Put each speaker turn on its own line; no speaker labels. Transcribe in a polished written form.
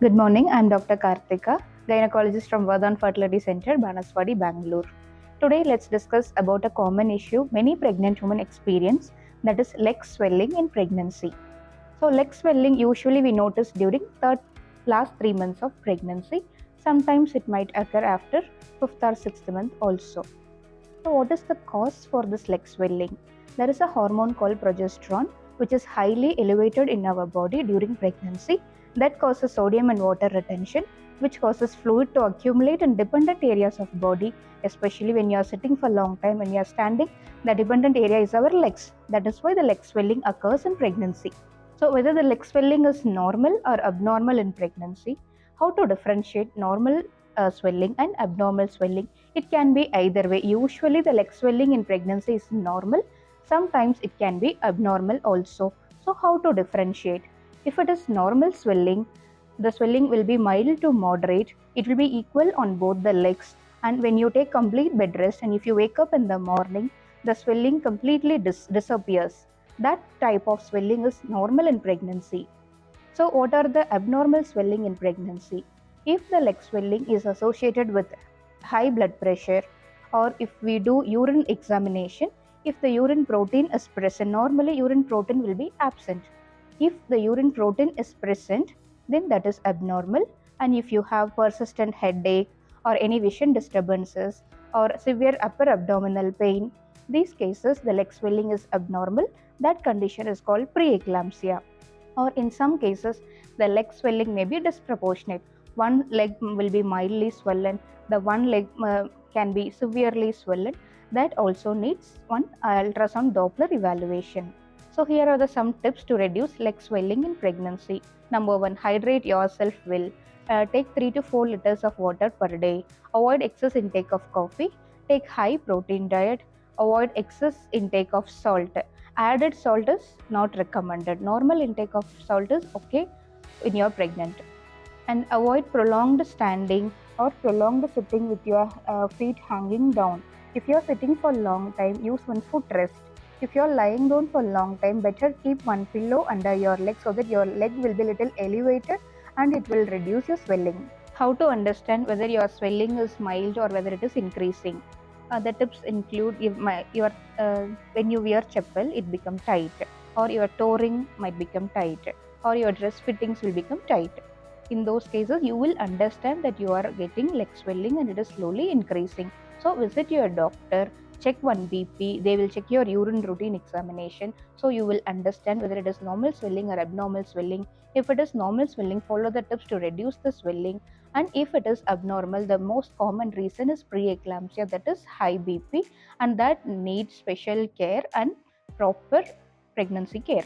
Good morning, I am Dr. Karthika, gynecologist from Vardhan Fertility Centre, Banaswadi, Bangalore. Today, let's discuss about a common issue many pregnant women experience, that is leg swelling in pregnancy. So, leg swelling usually we notice during the last 3 months of pregnancy. Sometimes it might occur after 5th or 6th month also. So, what is the cause for this leg swelling? There is a hormone called progesterone, which is highly elevated in our body during pregnancy, that causes sodium and water retention, which causes fluid to accumulate in dependent areas of body, especially when you are sitting for a long time. When you are standing, the dependent area is our legs. That is why the leg swelling occurs in pregnancy. So, whether the leg swelling is normal or abnormal in pregnancy, how to differentiate normal swelling and abnormal swelling? It can be either way. Usually, the leg swelling in pregnancy is normal. Sometimes it can be abnormal also. So, how to differentiate? If it is normal swelling, the swelling will be mild to moderate. It will be equal on both the legs. And when you take complete bed rest and if you wake up in the morning, the swelling completely disappears. That type of swelling is normal in pregnancy. So, what are the abnormal swelling in pregnancy? If the leg swelling is associated with high blood pressure, or if we do urine examination, if the urine protein is present, normally urine protein will be absent. If the urine protein is present, then that is abnormal. And if you have persistent headache or any vision disturbances or severe upper abdominal pain, these cases the leg swelling is abnormal. That condition is called preeclampsia. Or in some cases, the leg swelling may be disproportionate. One leg will be mildly swollen, the one leg can be severely swollen. That also needs one ultrasound Doppler evaluation. So, here are some tips to reduce leg swelling in pregnancy. Number one, hydrate yourself well. Take 3 to 4 liters of water per day. Avoid excess intake of coffee. Take high protein diet. Avoid excess intake of salt. Added salt is not recommended. Normal intake of salt is okay when you are pregnant. And avoid prolonged standing or prolonged sitting with your feet hanging down. If you are sitting for a long time, use one foot rest. If you are lying down for a long time, better keep one pillow under your leg so that your leg will be little elevated and it will reduce your swelling. How to understand whether your swelling is mild or whether it is increasing? The tips include when you wear chappal, it become tight, or your toe ring might become tight, or your dress fittings will become tight. In those cases, you will understand that you are getting leg swelling and it is slowly increasing. So visit your doctor, check one BP, they will check your urine routine examination, so you will understand whether it is normal swelling or abnormal swelling. If it is normal swelling, follow the tips to reduce the swelling, and if it is abnormal, the most common reason is preeclampsia, that is high BP, and that needs special care and proper pregnancy care.